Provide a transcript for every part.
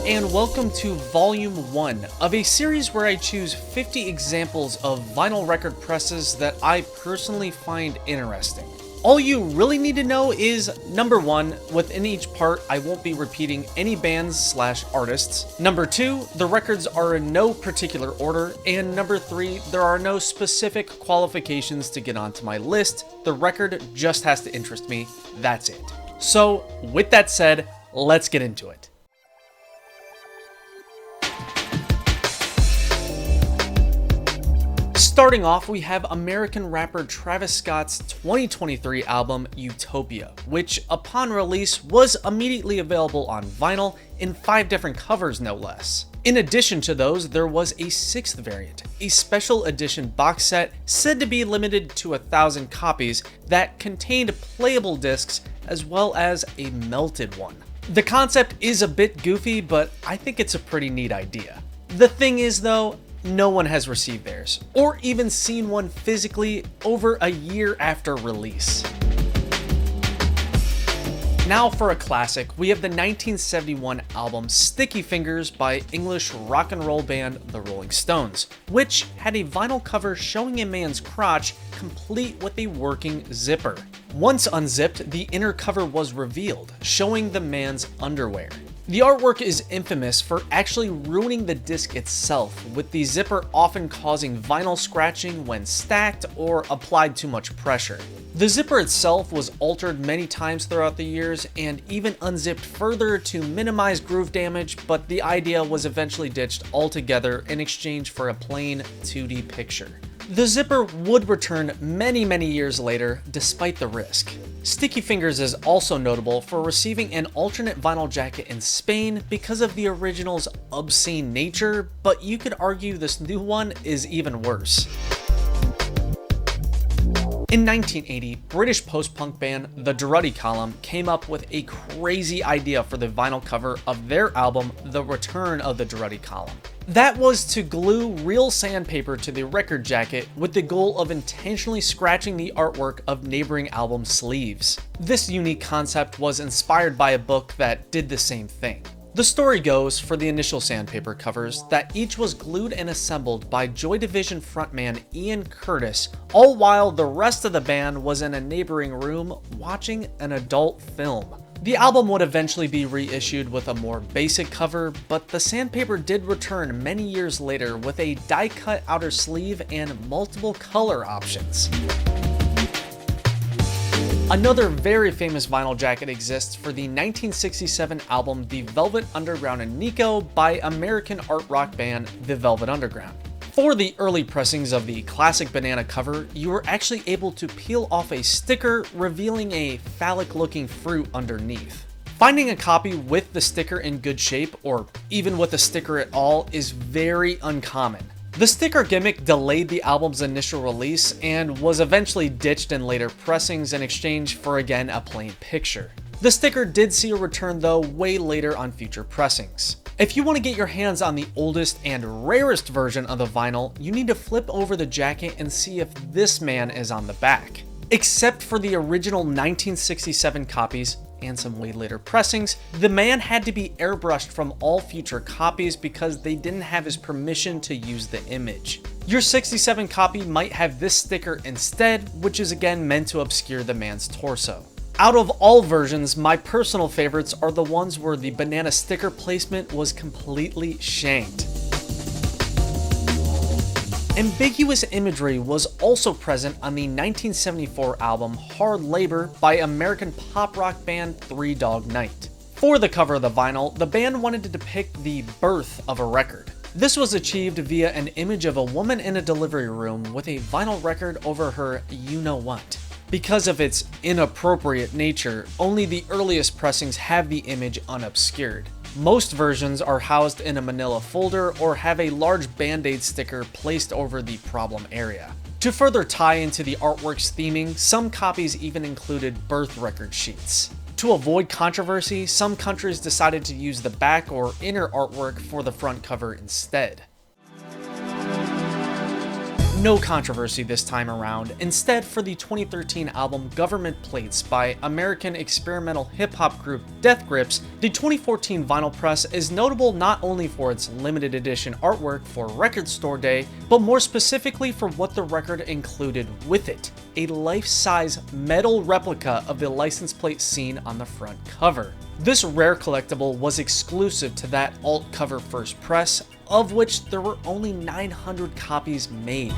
and welcome to Volume 1 of a series where I choose 50 examples of vinyl record presses that I personally find interesting. All you really need to know is, number 1, within each part I won't be repeating any bands/artists. Number 2, the records are in no particular order. And number 3, there are no specific qualifications to get onto my list. The record just has to interest me, that's it. So, with that said, let's get into it. Starting off, we have American rapper Travis Scott's 2023 album Utopia, which upon release was immediately available on vinyl in 5 different covers no less. In addition to those, there was a 6th variant, a special edition box set said to be limited to 1,000 copies that contained playable discs as well as a melted one. The concept is a bit goofy, but I think it's a pretty neat idea. The thing is though, no one has received theirs, or even seen one physically over a year after release. Now for a classic, we have the 1971 album Sticky Fingers by English rock and roll band The Rolling Stones, which had a vinyl cover showing a man's crotch complete with a working zipper. Once unzipped, the inner cover was revealed, showing the man's underwear. The artwork is infamous for actually ruining the disc itself, with the zipper often causing vinyl scratching when stacked or applied too much pressure. The zipper itself was altered many times throughout the years and even unzipped further to minimize groove damage, but the idea was eventually ditched altogether in exchange for a plain 2D picture. The zipper would return many years later, despite the risk. Sticky Fingers is also notable for receiving an alternate vinyl jacket in Spain because of the original's obscene nature, but you could argue this new one is even worse. In 1980, British post-punk band The Oddities Column came up with a crazy idea for the vinyl cover of their album The Return of the Oddities Column. That was to glue real sandpaper to the record jacket with the goal of intentionally scratching the artwork of neighboring album sleeves. This unique concept was inspired by a book that did the same thing. The story goes, for the initial sandpaper covers, that each was glued and assembled by Joy Division frontman Ian Curtis, all while the rest of the band was in a neighboring room watching an adult film. The album would eventually be reissued with a more basic cover, but the sandpaper did return many years later with a die-cut outer sleeve and multiple color options. Another very famous vinyl jacket exists for the 1967 album The Velvet Underground and Nico by American art rock band The Velvet Underground. For the early pressings of the classic banana cover, you were actually able to peel off a sticker revealing a phallic-looking fruit underneath. Finding a copy with the sticker in good shape, or even with a sticker at all, is very uncommon. The sticker gimmick delayed the album's initial release and was eventually ditched in later pressings in exchange for again a plain picture. The sticker did see a return though way later on future pressings. If you want to get your hands on the oldest and rarest version of the vinyl, you need to flip over the jacket and see if this man is on the back. Except for the original 1967 copies, and some way later pressings, the man had to be airbrushed from all future copies because they didn't have his permission to use the image. Your 67 copy might have this sticker instead, which is again meant to obscure the man's torso. Out of all versions, my personal favorites are the ones where the banana sticker placement was completely shanked. Ambiguous imagery was also present on the 1974 album Hard Labor by American pop rock band Three Dog Night. For the cover of the vinyl, the band wanted to depict the birth of a record. This was achieved via an image of a woman in a delivery room with a vinyl record over her you-know-what. Because of its inappropriate nature, only the earliest pressings have the image unobscured. Most versions are housed in a manila folder or have a large band-aid sticker placed over the problem area. To further tie into the artwork's theming, some copies even included birth record sheets. To avoid controversy, some countries decided to use the back or inner artwork for the front cover instead. No controversy this time around. Instead, for the 2013 album Government Plates by American experimental hip-hop group Death Grips, the 2014 vinyl press is notable not only for its limited edition artwork for Record Store Day, but more specifically for what the record included with it: a life-size metal replica of the license plate seen on the front cover. This rare collectible was exclusive to that alt cover first press, of which there were only 900 copies made.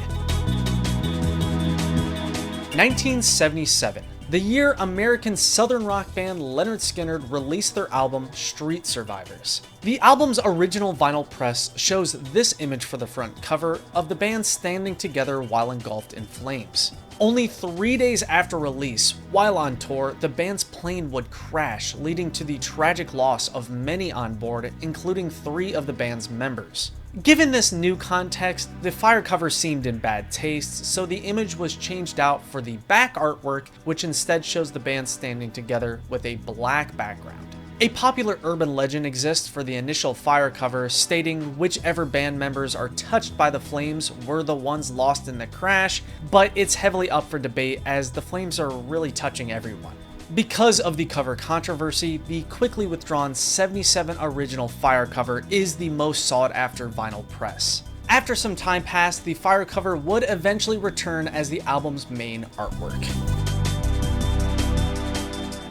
1977, the year American southern rock band Lynyrd Skynyrd released their album Street Survivors. The album's original vinyl press shows this image for the front cover of the band standing together while engulfed in flames. Only 3 days after release, while on tour, the band's plane would crash, leading to the tragic loss of many on board, including 3 of the band's members. Given this new context, the fire cover seemed in bad taste, so the image was changed out for the back artwork, which instead shows the band standing together with a black background. A popular urban legend exists for the initial fire cover, stating whichever band members are touched by the flames were the ones lost in the crash, but it's heavily up for debate as the flames are really touching everyone. Because of the cover controversy, the quickly withdrawn 77 original fire cover is the most sought after vinyl press. After some time passed, the fire cover would eventually return as the album's main artwork.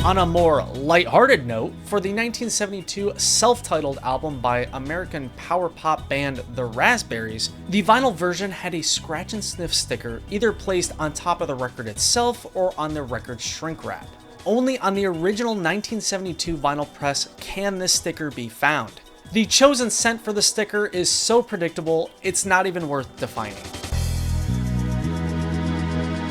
On a more lighthearted note, for the 1972 self-titled album by American power pop band The Raspberries, the vinyl version had a scratch and sniff sticker either placed on top of the record itself or on the record's shrink wrap. Only on the original 1972 vinyl press can this sticker be found. The chosen scent for the sticker is so predictable, it's not even worth defining.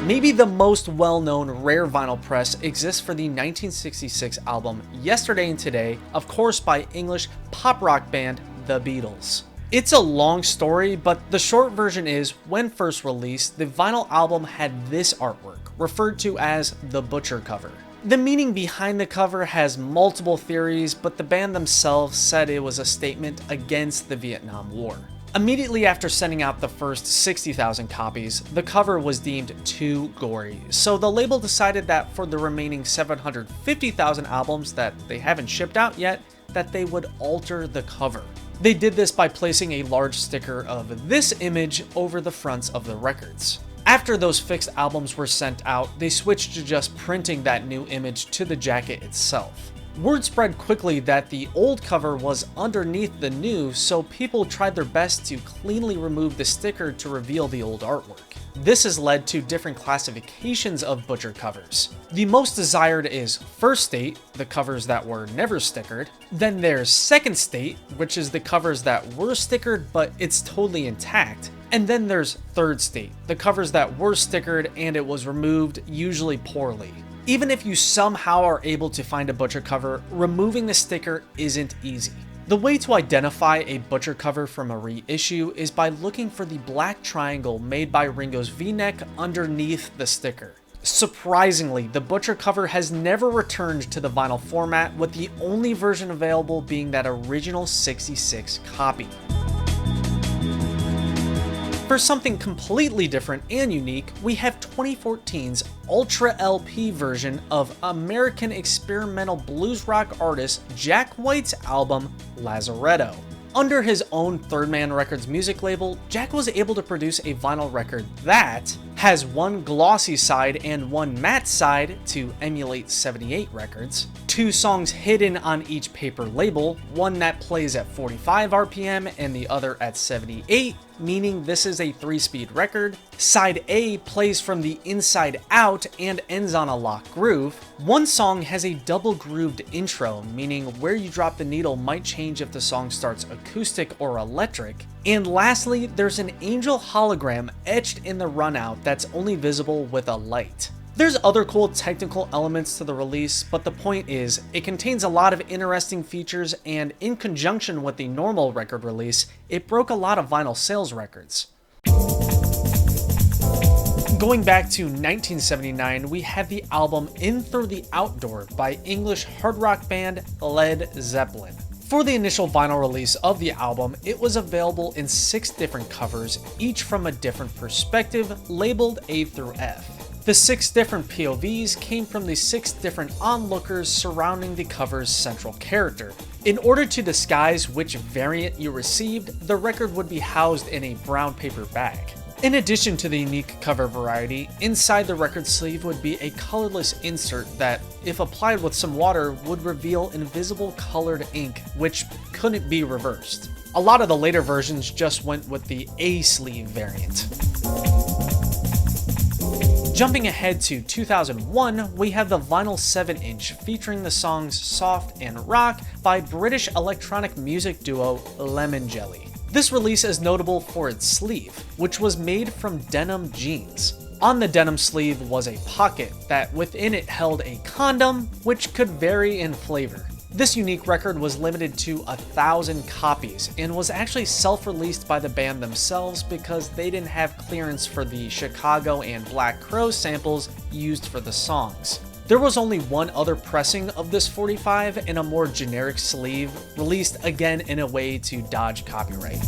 Maybe the most well-known rare vinyl press exists for the 1966 album Yesterday and Today, of course by English pop rock band The Beatles. It's a long story, but the short version is, when first released, the vinyl album had this artwork, referred to as the Butcher cover. The meaning behind the cover has multiple theories, but the band themselves said it was a statement against the Vietnam War. Immediately after sending out the first 60,000 copies, the cover was deemed too gory, so the label decided that for the remaining 750,000 albums that they haven't shipped out yet, that they would alter the cover. They did this by placing a large sticker of this image over the fronts of the records. After those fixed albums were sent out, they switched to just printing that new image to the jacket itself. Word spread quickly that the old cover was underneath the new, so people tried their best to cleanly remove the sticker to reveal the old artwork. This has led to different classifications of Butcher covers. The most desired is First State, the covers that were never stickered. Then there's Second State, which is the covers that were stickered but it's totally intact. And then there's Third State, the covers that were stickered and it was removed, usually poorly. Even if you somehow are able to find a Butcher cover, removing the sticker isn't easy. The way to identify a Butcher cover from a reissue is by looking for the black triangle made by Ringo's V-neck underneath the sticker. Surprisingly, the Butcher cover has never returned to the vinyl format, with the only version available being that original 66 copy. For something completely different and unique, we have 2014's Ultra LP version of American experimental blues rock artist Jack White's album Lazaretto. Under his own Third Man Records music label, Jack was able to produce a vinyl record that has one glossy side and one matte side to emulate 78 records, 2 songs hidden on each paper label, one that plays at 45 RPM and the other at 78, meaning this is a 3-speed record. Side A plays from the inside out and ends on a lock groove. One song has a double grooved intro, meaning where you drop the needle might change if the song starts acoustic or electric. And lastly, there's an angel hologram etched in the runout that's only visible with a light. There's other cool technical elements to the release, but the point is, it contains a lot of interesting features, and in conjunction with the normal record release, it broke a lot of vinyl sales records. Going back to 1979, we have the album In Through the Outdoor by English hard rock band Led Zeppelin. For the initial vinyl release of the album, it was available in 6 different covers, each from a different perspective, labeled A through F. The 6 different POVs came from the 6 different onlookers surrounding the cover's central character. In order to disguise which variant you received, the record would be housed in a brown paper bag. In addition to the unique cover variety, inside the record sleeve would be a colorless insert that, if applied with some water, would reveal invisible colored ink, which couldn't be reversed. A lot of the later versions just went with the A sleeve variant. Jumping ahead to 2001, we have the vinyl 7-inch featuring the songs Soft and Rock by British electronic music duo Lemon Jelly. This release is notable for its sleeve, which was made from denim jeans. On the denim sleeve was a pocket that within it held a condom, which could vary in flavor. This unique record was limited to 1,000 copies and was actually self-released by the band themselves because they didn't have clearance for the Chicago and Black Crow samples used for the songs. There was only one other pressing of this 45 in a more generic sleeve, released again in a way to dodge copyright.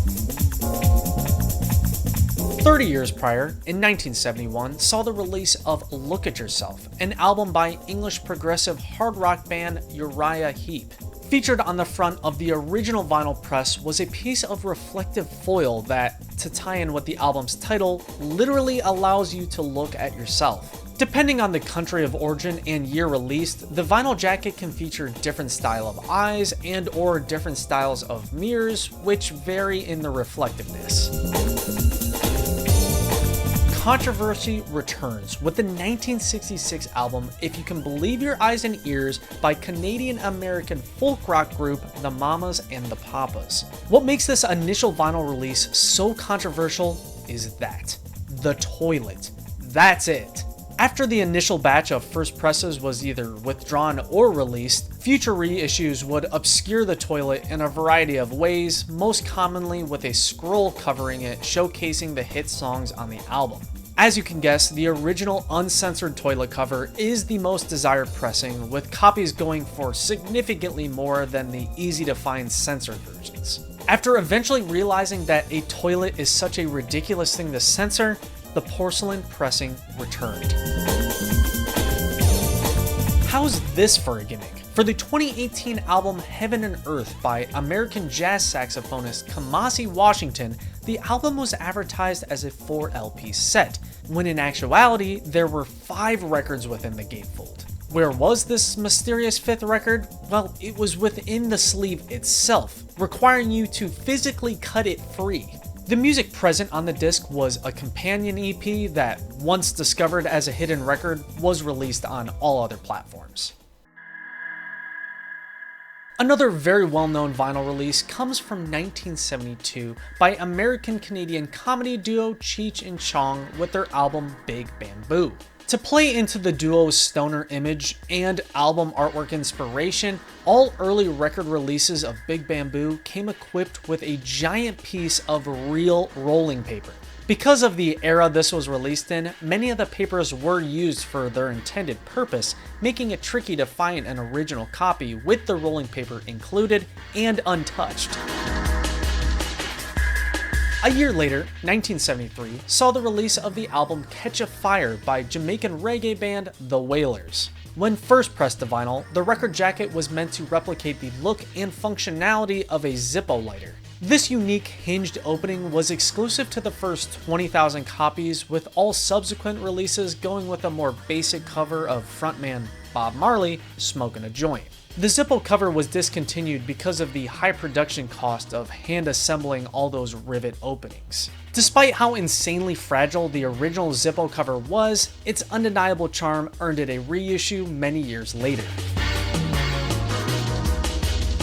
30 years prior, in 1971, saw the release of Look at Yourself, an album by English progressive hard rock band Uriah Heep. Featured on the front of the original vinyl press was a piece of reflective foil that, to tie in with the album's title, literally allows you to look at yourself. Depending on the country of origin and year released, the vinyl jacket can feature different style of eyes and or different styles of mirrors, which vary in the reflectiveness. Controversy returns with the 1966 album If You Can Believe Your Eyes and Ears by Canadian-American folk rock group The Mamas and the Papas. What makes this initial vinyl release so controversial is that the toilet. That's it. After the initial batch of first presses was either withdrawn or released, future reissues would obscure the toilet in a variety of ways, most commonly with a scroll covering it showcasing the hit songs on the album. As you can guess, the original uncensored toilet cover is the most desired pressing, with copies going for significantly more than the easy-to-find censored versions. After eventually realizing that a toilet is such a ridiculous thing to censor, the porcelain pressing returned. How's this for a gimmick? For the 2018 album Heaven and Earth by American jazz saxophonist Kamasi Washington, the album was advertised as a 4-LP set, when in actuality there were 5 records within the gatefold. Where was this mysterious 5th record? Well, it was within the sleeve itself, requiring you to physically cut it free. The music present on the disc was a companion EP that, once discovered as a hidden record, was released on all other platforms. Another very well-known vinyl release comes from 1972 by American-Canadian comedy duo Cheech and Chong with their album Big Bamboo. To play into the duo's stoner image and album artwork inspiration, all early record releases of Big Bamboo came equipped with a giant piece of real rolling paper. Because of the era this was released in, many of the papers were used for their intended purpose, making it tricky to find an original copy with the rolling paper included and untouched. A year later, 1973, saw the release of the album Catch a Fire by Jamaican reggae band The Wailers. When first pressed to vinyl, the record jacket was meant to replicate the look and functionality of a Zippo lighter. This unique hinged opening was exclusive to the first 20,000 copies, with all subsequent releases going with a more basic cover of frontman Bob Marley smoking a joint. The Zippo cover was discontinued because of the high production cost of hand assembling all those rivet openings. Despite how insanely fragile the original Zippo cover was, its undeniable charm earned it a reissue many years later.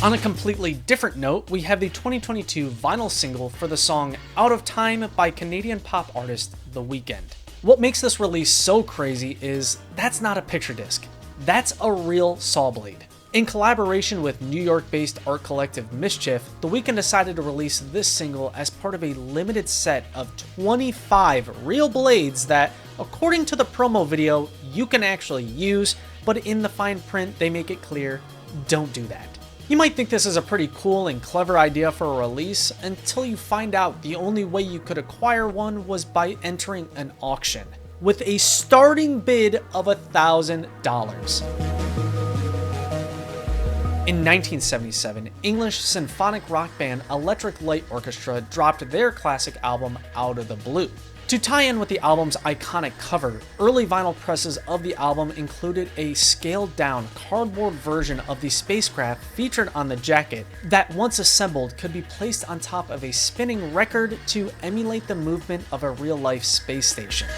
On a completely different note, we have the 2022 vinyl single for the song Out of Time by Canadian pop artist The Weeknd. What makes this release so crazy is that's not a picture disc, that's a real saw blade. In collaboration with New York-based art collective Mischief, The Weeknd decided to release this single as part of a limited set of 25 real blades that, according to the promo video, you can actually use, but in the fine print they make it clear, don't do that. You might think this is a pretty cool and clever idea for a release until you find out the only way you could acquire one was by entering an auction, with a starting bid of $1,000. In 1977, English symphonic rock band Electric Light Orchestra dropped their classic album Out of the Blue. To tie in with the album's iconic cover, early vinyl presses of the album included a scaled-down cardboard version of the spacecraft featured on the jacket that, once assembled, could be placed on top of a spinning record to emulate the movement of a real-life space station.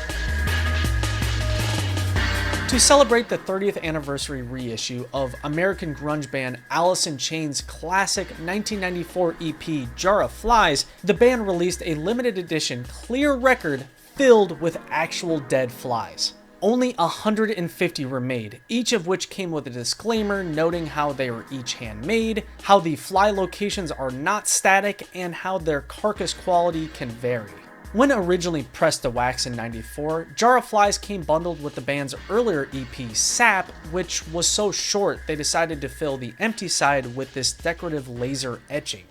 To celebrate the 30th anniversary reissue of American grunge band Alice in Chains' classic 1994 EP Jar of Flies, the band released a limited edition clear record filled with actual dead flies. Only 150 were made, each of which came with a disclaimer noting how they were each handmade, how the fly locations are not static, and how their carcass quality can vary. When originally pressed to wax in '94, Jar of Flies came bundled with the band's earlier EP, Sap, which was so short they decided to fill the empty side with this decorative laser etching.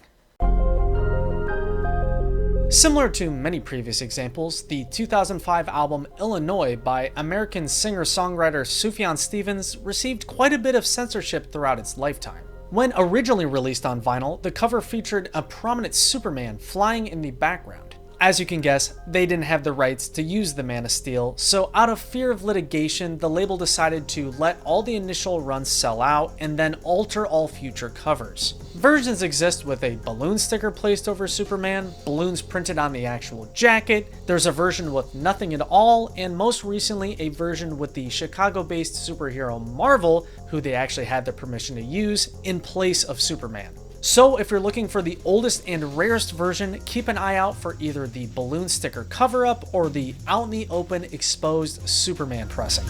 Similar to many previous examples, the 2005 album Illinois by American singer-songwriter Sufjan Stevens received quite a bit of censorship throughout its lifetime. When originally released on vinyl, the cover featured a prominent Superman flying in the background. As you can guess, they didn't have the rights to use the Man of Steel, so out of fear of litigation, the label decided to let all the initial runs sell out and then alter all future covers. Versions exist with a balloon sticker placed over Superman, balloons printed on the actual jacket, there's a version with nothing at all, and most recently a version with the Chicago-based superhero Marvel, who they actually had the permission to use, in place of Superman. So if you're looking for the oldest and rarest version, keep an eye out for either the balloon sticker cover-up or the out in the open exposed Superman pressing.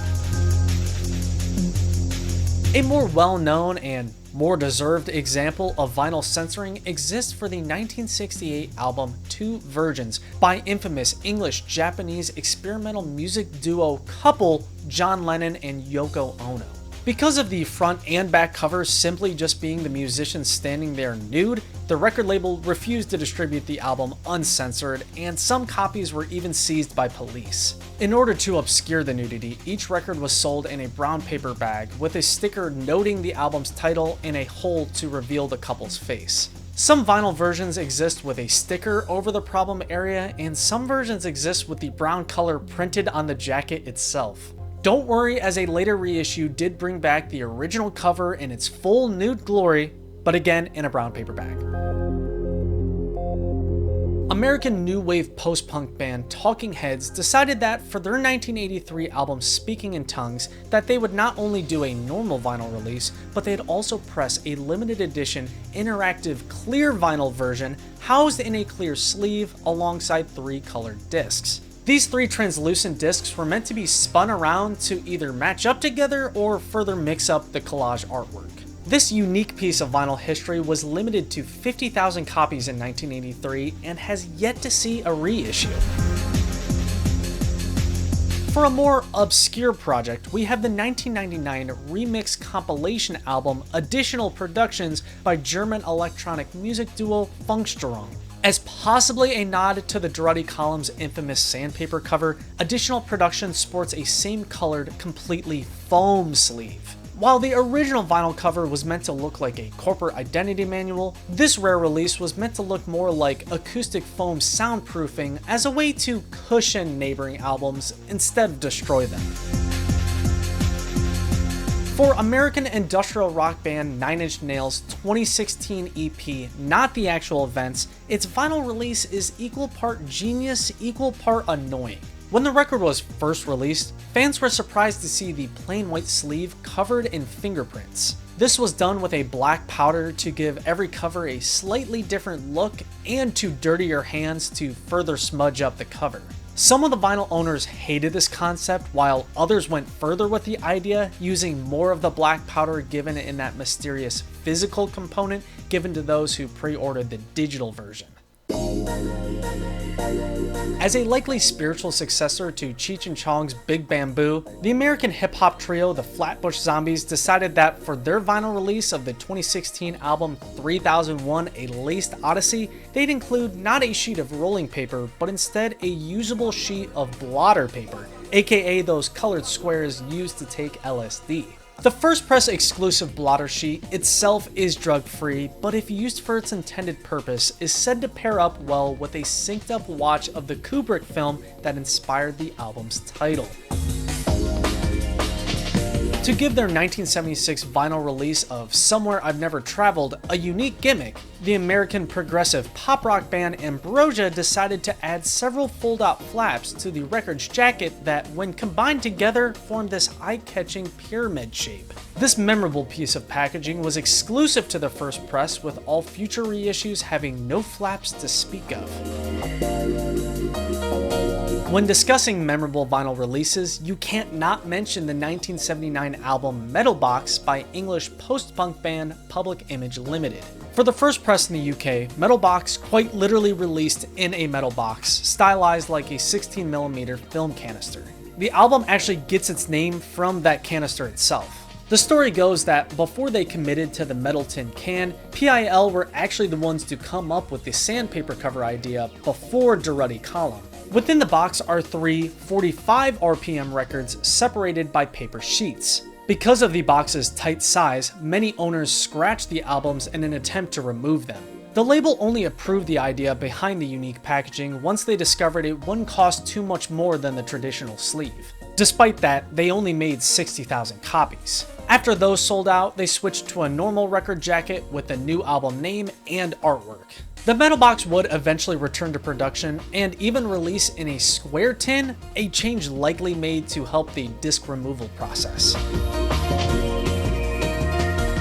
A more well-known and more deserved example of vinyl censoring exists for the 1968 album Two Virgins by infamous English-Japanese experimental music duo couple John Lennon and Yoko Ono. Because of the front and back covers simply just being the musicians standing there nude, the record label refused to distribute the album uncensored, and some copies were even seized by police. In order to obscure the nudity, each record was sold in a brown paper bag with a sticker noting the album's title and a hole to reveal the couple's face. Some vinyl versions exist with a sticker over the problem area, and some versions exist with the brown color printed on the jacket itself. Don't worry, as a later reissue did bring back the original cover in its full nude glory, but again in a brown paper bag. American new wave post-punk band Talking Heads decided that for their 1983 album Speaking in Tongues, that they would not only do a normal vinyl release, but they'd also press a limited edition interactive clear vinyl version housed in a clear sleeve alongside 3 colored discs. These 3 translucent discs were meant to be spun around to either match up together or further mix up the collage artwork. This unique piece of vinyl history was limited to 50,000 copies in 1983 and has yet to see a reissue. For a more obscure project, we have the 1999 remix compilation album Additional Productions by German electronic music duo Funkstörung. As possibly a nod to the Druddy Column's infamous sandpaper cover, Additional Productions sports a same-colored, completely foam sleeve. While the original vinyl cover was meant to look like a corporate identity manual, this rare release was meant to look more like acoustic foam soundproofing as a way to cushion neighboring albums instead of destroy them. For American industrial rock band Nine Inch Nails' 2016 EP, Not the Actual Events, its vinyl release is equal part genius, equal part annoying. When the record was first released, fans were surprised to see the plain white sleeve covered in fingerprints. This was done with a black powder to give every cover a slightly different look and to dirty your hands to further smudge up the cover. Some of the vinyl owners hated this concept, while others went further with the idea, using more of the black powder given in that mysterious physical component given to those who pre-ordered the digital version. As a likely spiritual successor to Cheech and Chong's Big Bamboo, the American hip-hop trio the Flatbush Zombies decided that for their vinyl release of the 2016 album 3001: A Laced Odyssey, they'd include not a sheet of rolling paper, but instead a usable sheet of blotter paper, aka those colored squares used to take LSD. The first press exclusive blotter sheet itself is drug-free, but if used for its intended purpose, is said to pair up well with a synced up watch of the Kubrick film that inspired the album's title. To give their 1976 vinyl release of Somewhere I've Never Traveled a unique gimmick, the American progressive pop rock band Ambrosia decided to add several fold-out flaps to the record's jacket that, when combined together, formed this eye-catching pyramid shape. This memorable piece of packaging was exclusive to the first press, with all future reissues having no flaps to speak of. When discussing memorable vinyl releases, you can't not mention the 1979 album Metal Box by English post-punk band Public Image Limited. For the first press in the UK, Metal Box quite literally released in a metal box, stylized like a 16mm film canister. The album actually gets its name from that canister itself. The story goes that before they committed to the metal tin can, PIL were actually the ones to come up with the sandpaper cover idea before Durutti Column. Within the box are three 45 RPM records separated by paper sheets. Because of the box's tight size, many owners scratched the albums in an attempt to remove them. The label only approved the idea behind the unique packaging once they discovered it wouldn't cost too much more than the traditional sleeve. Despite that, they only made 60,000 copies. After those sold out, they switched to a normal record jacket with a new album name and artwork. The metal box would eventually return to production and even release in a square tin, a change likely made to help the disc removal process.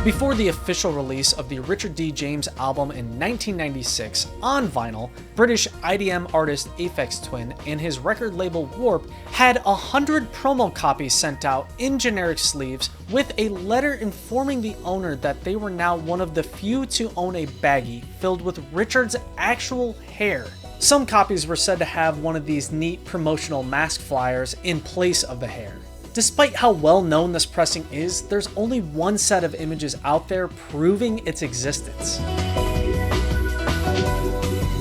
Before the official release of the Richard D. James album in 1996 on vinyl, British IDM artist Aphex Twin and his record label Warp had 100 promo copies sent out in generic sleeves with a letter informing the owner that they were now one of the few to own a baggie filled with Richard's actual hair. Some copies were said to have one of these neat promotional mask flyers in place of the hair. Despite how well known this pressing is, there's only one set of images out there proving its existence.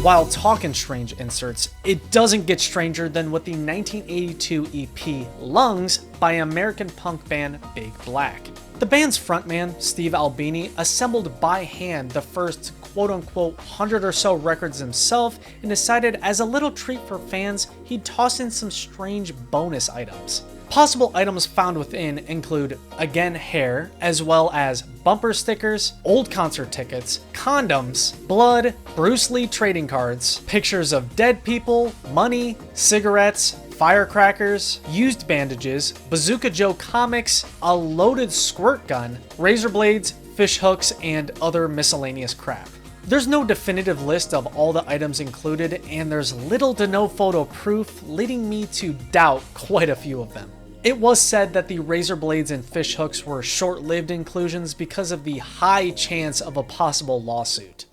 While talking strange inserts, it doesn't get stranger than with the 1982 EP Lungs by American punk band Big Black. The band's frontman, Steve Albini, assembled by hand the first quote-unquote 100 or so records himself and decided as a little treat for fans, he'd toss in some strange bonus items. Possible items found within include, again, hair, as well as bumper stickers, old concert tickets, condoms, blood, Bruce Lee trading cards, pictures of dead people, money, cigarettes, firecrackers, used bandages, Bazooka Joe comics, a loaded squirt gun, razor blades, fish hooks, and other miscellaneous crap. There's no definitive list of all the items included, and there's little to no photo proof, leading me to doubt quite a few of them. It was said that the razor blades and fish hooks were short-lived inclusions because of the high chance of a possible lawsuit.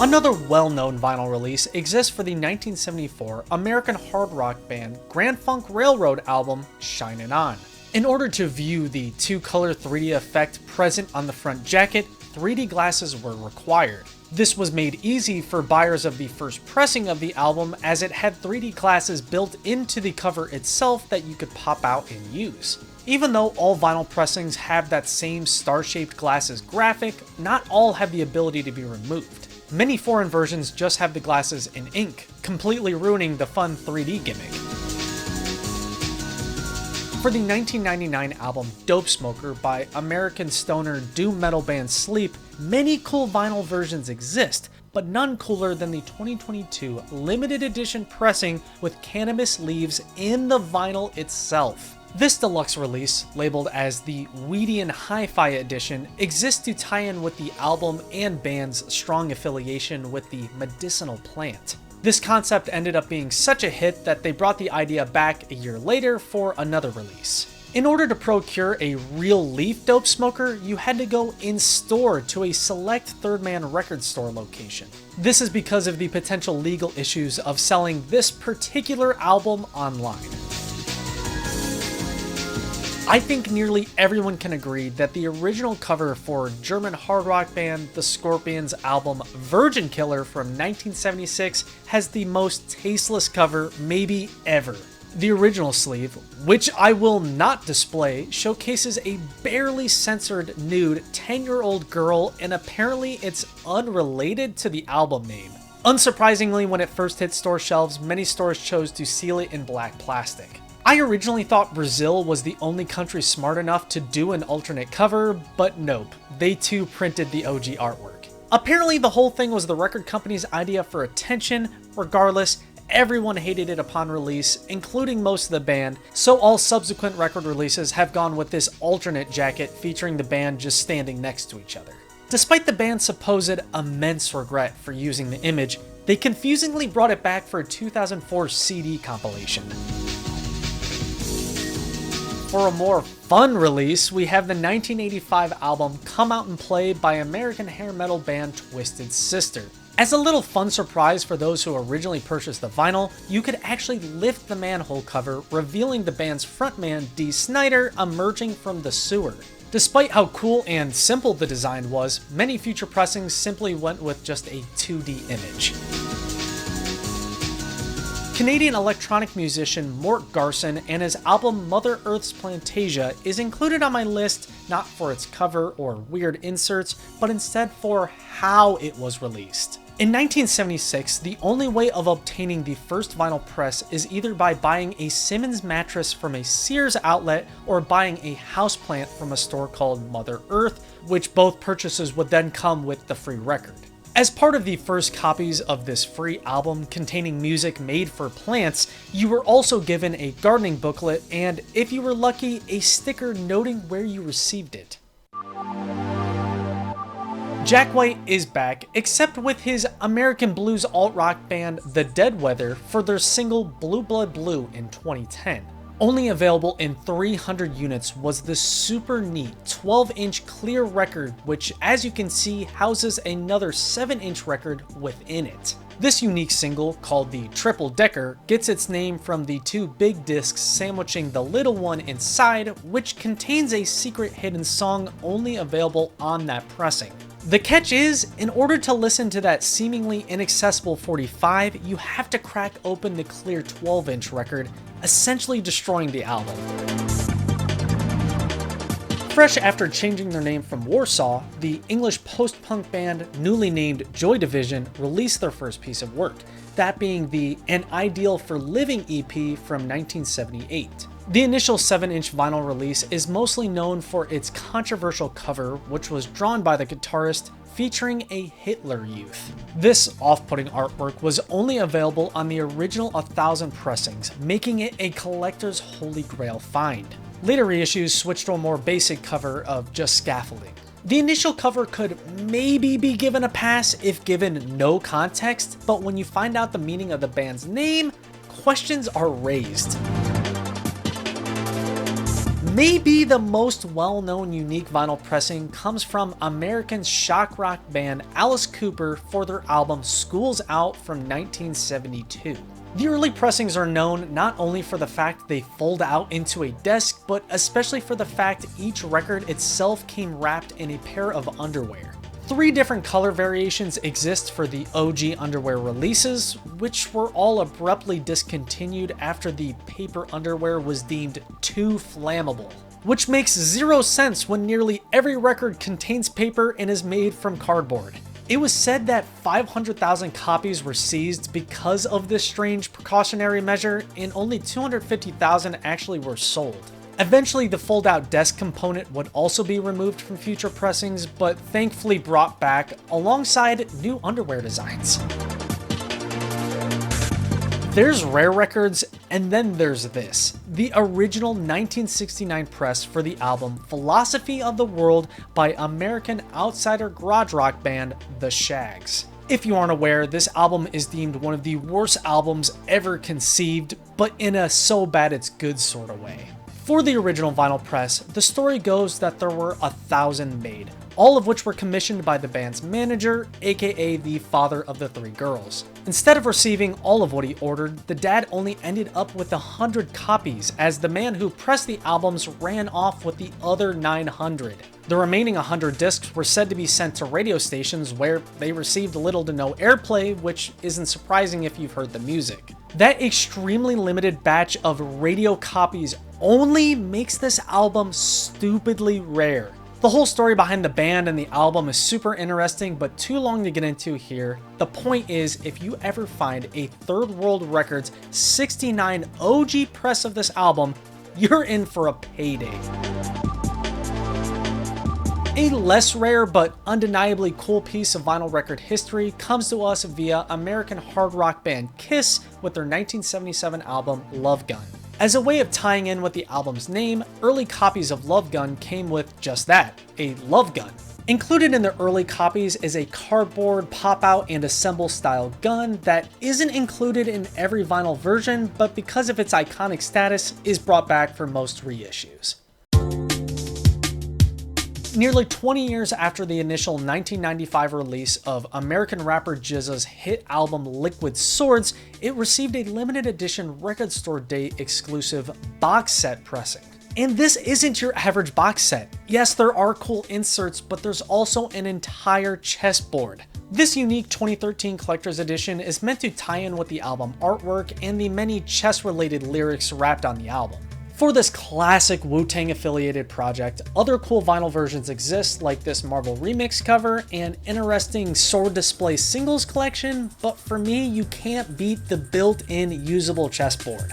Another well-known vinyl release exists for the 1974 American hard rock band Grand Funk Railroad album Shinin' On. In order to view the two-color 3D effect present on the front jacket, 3D glasses were required. This was made easy for buyers of the first pressing of the album as it had 3D glasses built into the cover itself that you could pop out and use. Even though all vinyl pressings have that same star-shaped glasses graphic, not all have the ability to be removed. Many foreign versions just have the glasses in ink, completely ruining the fun 3D gimmick. For the 1999 album Dope Smoker by American stoner doom metal band Sleep, many cool vinyl versions exist, but none cooler than the 2022 limited edition pressing with cannabis leaves in the vinyl itself. This deluxe release, labeled as the Weedian Hi-Fi Edition, exists to tie in with the album and band's strong affiliation with the medicinal plant. This concept ended up being such a hit that they brought the idea back a year later for another release. In order to procure a real leaf dope smoker, you had to go in-store to a select Third Man record store location. This is because of the potential legal issues of selling this particular album online. I think nearly everyone can agree that the original cover for German hard rock band The Scorpions' album Virgin Killer from 1976 has the most tasteless cover maybe ever. The original sleeve, which I will not display, showcases a barely censored nude 10-year-old girl, and apparently it's unrelated to the album name. Unsurprisingly, when it first hit store shelves, many stores chose to seal it in black plastic. I originally thought Brazil was the only country smart enough to do an alternate cover, but nope, they too printed the OG artwork. Apparently the whole thing was the record company's idea for attention. Regardless, everyone hated it upon release, including most of the band, so all subsequent record releases have gone with this alternate jacket featuring the band just standing next to each other. Despite the band's supposed immense regret for using the image, they confusingly brought it back for a 2004 CD compilation. For a more fun release, we have the 1985 album Come Out and Play by American hair metal band Twisted Sister. As a little fun surprise for those who originally purchased the vinyl, you could actually lift the manhole cover, revealing the band's frontman Dee Snider emerging from the sewer. Despite how cool and simple the design was, many future pressings simply went with just a 2D image. Canadian electronic musician Mort Garson and his album Mother Earth's Plantasia is included on my list not for its cover or weird inserts, but instead for how it was released. In 1976, the only way of obtaining the first vinyl press is either by buying a Simmons mattress from a Sears outlet or buying a houseplant from a store called Mother Earth, which both purchases would then come with the free record. As part of the first copies of this free album containing music made for plants, you were also given a gardening booklet and, if you were lucky, a sticker noting where you received it. Jack White is back, except with his American blues alt-rock band The Dead Weather for their single Blue Blood Blue in 2010. Only available in 300 units was the super neat 12-inch clear record, which, as you can see, houses another 7-inch record within it. This unique single, called the Triple Decker, gets its name from the two big discs sandwiching the little one inside, which contains a secret hidden song only available on that pressing. The catch is, in order to listen to that seemingly inaccessible 45, you have to crack open the clear 12-inch record, essentially destroying the album. Fresh after changing their name from Warsaw, the English post-punk band newly named Joy Division released their first piece of work, that being the An Ideal for Living EP from 1978. The initial 7-inch vinyl release is mostly known for its controversial cover, which was drawn by the guitarist, featuring a Hitler Youth. This off-putting artwork was only available on the original 1000 pressings, making it a collector's holy grail find. Later reissues switched to a more basic cover of just scaffolding. The initial cover could maybe be given a pass if given no context, but when you find out the meaning of the band's name, questions are raised. Maybe the most well-known unique vinyl pressing comes from American shock rock band Alice Cooper for their album School's Out from 1972. The early pressings are known not only for the fact they fold out into a disc, but especially for the fact each record itself came wrapped in a pair of underwear. 3 different color variations exist for the OG underwear releases, which were all abruptly discontinued after the paper underwear was deemed too flammable. Which makes 0 sense when nearly every record contains paper and is made from cardboard. It was said that 500,000 copies were seized because of this strange precautionary measure, and only 250,000 actually were sold. Eventually, the fold-out desk component would also be removed from future pressings, but thankfully brought back alongside new underwear designs. There's rare records, and then there's this, the original 1969 press for the album Philosophy of the World by American outsider garage rock band The Shags. If you aren't aware, this album is deemed one of the worst albums ever conceived, but in a so bad it's good sort of way. For the original vinyl press, the story goes that there were 1,000 made, all of which were commissioned by the band's manager, aka the father of the 3 girls. Instead of receiving all of what he ordered, the dad only ended up with 100 copies, as the man who pressed the albums ran off with the other 900. The remaining 100 discs were said to be sent to radio stations where they received little to no airplay, which isn't surprising if you've heard the music. That extremely limited batch of radio copies only makes this album stupidly rare. The whole story behind the band and the album is super interesting, but too long to get into here. The point is, if you ever find a Third World Records 69 OG press of this album, you're in for a payday. A less rare but undeniably cool piece of vinyl record history comes to us via American hard rock band Kiss with their 1977 album Love Gun. As a way of tying in with the album's name, early copies of Love Gun came with just that, a love gun. Included in the early copies is a cardboard pop-out and assemble style gun that isn't included in every vinyl version, but because of its iconic status, is brought back for most reissues. Nearly 20 years after the initial 1995 release of American rapper GZA's hit album Liquid Swords, it received a limited edition record store day exclusive box set pressing. And this isn't your average box set. Yes, there are cool inserts, but there's also an entire chessboard. This unique 2013 collector's edition is meant to tie in with the album artwork and the many chess-related lyrics rapped on the album. For this classic Wu-Tang affiliated project, other cool vinyl versions exist, like this Marvel Remix cover and interesting sword display singles collection, but for me, you can't beat the built-in usable chessboard.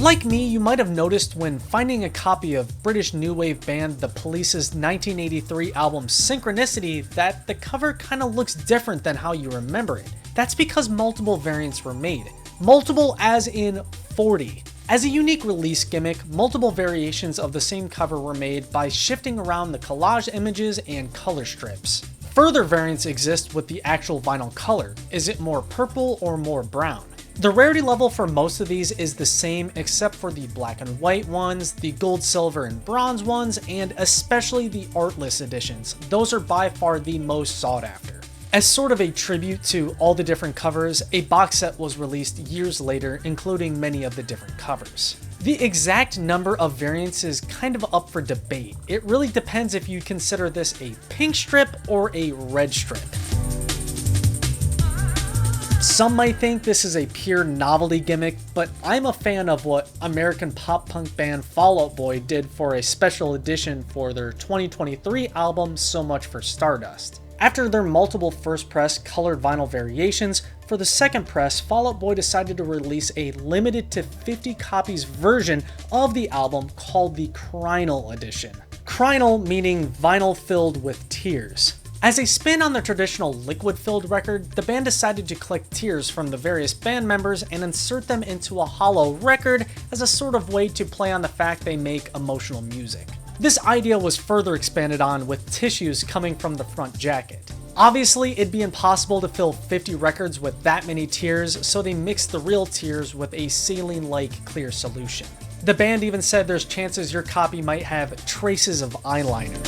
Like me, you might have noticed when finding a copy of British new wave band The Police's 1983 album Synchronicity that the cover kinda looks different than how you remember it. That's because multiple variants were made. Multiple as in 40. As a unique release gimmick, multiple variations of the same cover were made by shifting around the collage images and color strips. Further variants exist with the actual vinyl color. Is it more purple or more brown? The rarity level for most of these is the same except for the black and white ones, the gold, silver, and bronze ones, and especially the artless editions. Those are by far the most sought after. As sort of a tribute to all the different covers, a box set was released years later, including many of the different covers. The exact number of variants is kind of up for debate. It really depends if you consider this a pink strip or a red strip. Some might think this is a pure novelty gimmick, but I'm a fan of what American pop punk band Fall Out Boy did for a special edition for their 2023 album So Much for Stardust. After their multiple first press colored vinyl variations, for the second press, Fall Out Boy decided to release a limited to 50 copies version of the album called the Crinal Edition. Crinal meaning vinyl filled with tears. As a spin on the traditional liquid-filled record, the band decided to collect tears from the various band members and insert them into a hollow record as a sort of way to play on the fact they make emotional music. This idea was further expanded on with tissues coming from the front jacket. Obviously, it'd be impossible to fill 50 records with that many tears, so they mixed the real tears with a saline-like clear solution. The band even said there's chances your copy might have traces of eyeliner.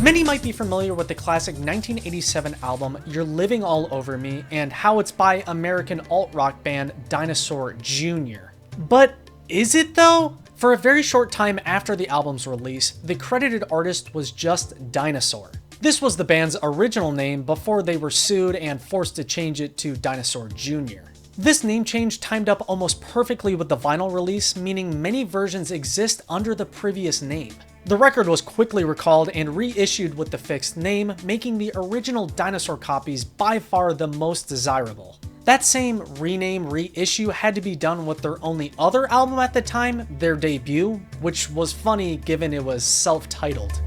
Many might be familiar with the classic 1987 album You're Living All Over Me and how it's by American alt-rock band Dinosaur Jr. But is it though? For a very short time after the album's release, the credited artist was just Dinosaur. This was the band's original name before they were sued and forced to change it to Dinosaur Jr. This name change timed up almost perfectly with the vinyl release, meaning many versions exist under the previous name. The record was quickly recalled and reissued with the fixed name, making the original Dinosaur copies by far the most desirable. That same reissue had to be done with their only other album at the time, their debut, which was funny given it was self-titled.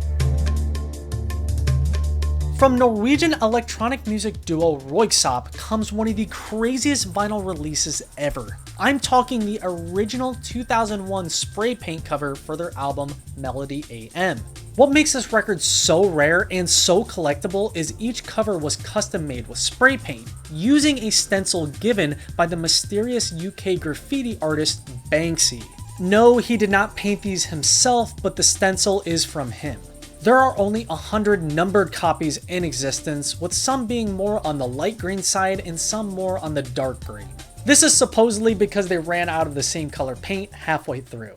From Norwegian electronic music duo Röyksopp comes one of the craziest vinyl releases ever. I'm talking the original 2001 spray paint cover for their album Melody AM. What makes this record so rare and so collectible is each cover was custom made with spray paint, using a stencil given by the mysterious UK graffiti artist Banksy. No, he did not paint these himself, but the stencil is from him. There are only 100 numbered copies in existence, with some being more on the light green side and some more on the dark green. This is supposedly because they ran out of the same color paint halfway through.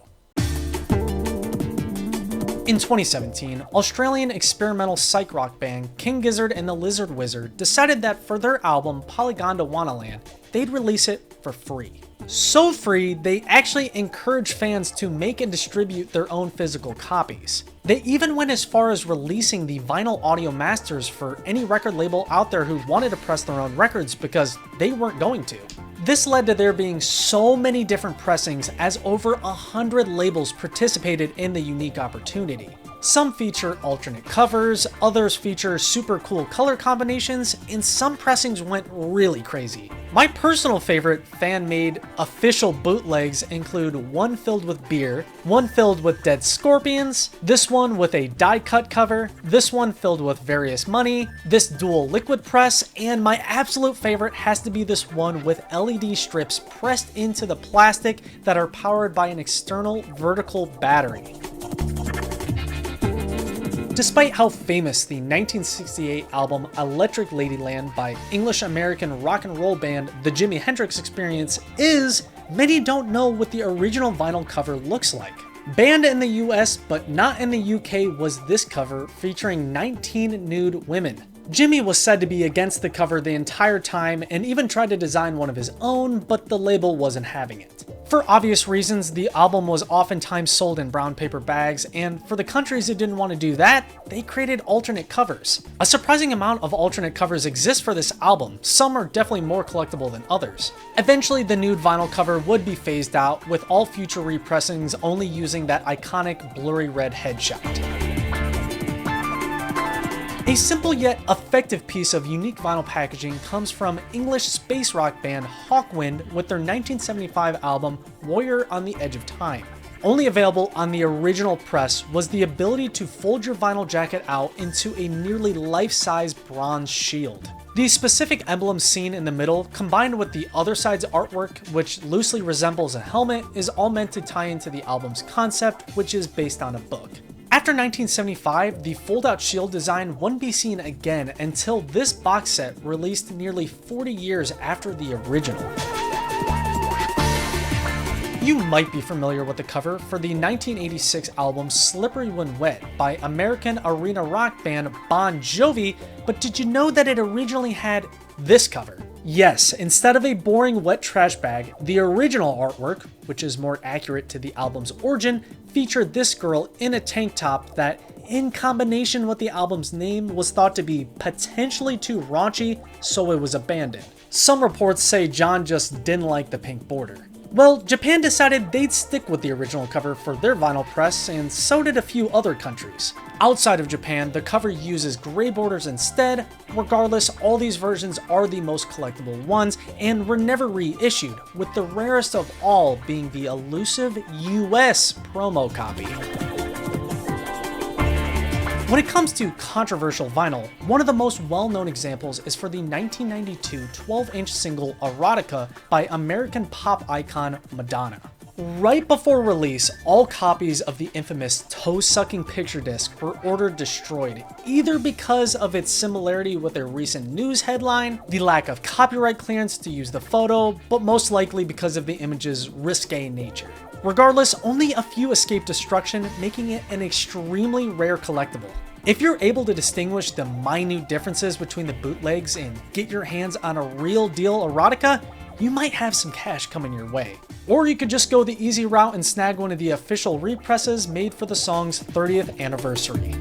In 2017, Australian experimental psych rock band King Gizzard and the Lizard Wizard decided that for their album Polygon to Wonderland, they'd release it for free. So free, they actually encouraged fans to make and distribute their own physical copies. They even went as far as releasing the vinyl audio masters for any record label out there who wanted to press their own records because they weren't going to. This led to there being so many different pressings, as over 100 labels participated in the unique opportunity. Some feature alternate covers, others feature super cool color combinations, and some pressings went really crazy. My personal favorite fan-made official bootlegs include one filled with beer, one filled with dead scorpions, this one with a die-cut cover, this one filled with various money, this dual liquid press, and my absolute favorite has to be this one with LED strips pressed into the plastic that are powered by an external vertical battery. Despite how famous the 1968 album Electric Ladyland by English-American rock and roll band The Jimi Hendrix Experience is, many don't know what the original vinyl cover looks like. Banned in the US but not in the UK was this cover featuring 19 nude women. Jimmy was said to be against the cover the entire time and even tried to design one of his own, but the label wasn't having it. For obvious reasons, the album was oftentimes sold in brown paper bags, and for the countries that didn't want to do that, they created alternate covers. A surprising amount of alternate covers exist for this album, some are definitely more collectible than others. Eventually, the nude vinyl cover would be phased out, with all future repressings only using that iconic blurry red headshot. A simple yet effective piece of unique vinyl packaging comes from English space rock band Hawkwind with their 1975 album Warrior on the Edge of Time. Only available on the original press was the ability to fold your vinyl jacket out into a nearly life-size bronze shield. The specific emblem seen in the middle, combined with the other side's artwork, which loosely resembles a helmet, is all meant to tie into the album's concept, which is based on a book. After 1975, the fold-out shield design wouldn't be seen again until this box set released nearly 40 years after the original. You might be familiar with the cover for the 1986 album Slippery When Wet by American arena rock band Bon Jovi, but did you know that it originally had this cover? Yes, instead of a boring wet trash bag, the original artwork, which is more accurate to the album's origin, featured this girl in a tank top that, in combination with the album's name, was thought to be potentially too raunchy, so it was abandoned. Some reports say John just didn't like the pink border. Well, Japan decided they'd stick with the original cover for their vinyl press, and so did a few other countries. Outside of Japan, the cover uses gray borders instead. Regardless, all these versions are the most collectible ones, and were never reissued, with the rarest of all being the elusive US promo copy. When it comes to controversial vinyl, one of the most well-known examples is for the 1992 12-inch single Erotica by American pop icon Madonna. Right before release, all copies of the infamous toe-sucking picture disc were ordered destroyed, either because of its similarity with a recent news headline, the lack of copyright clearance to use the photo, but most likely because of the image's risque nature. Regardless, only a few escaped destruction, making it an extremely rare collectible. If you're able to distinguish the minute differences between the bootlegs and get your hands on a real deal Erotica, you might have some cash coming your way. Or you could just go the easy route and snag one of the official represses made for the song's 30th anniversary.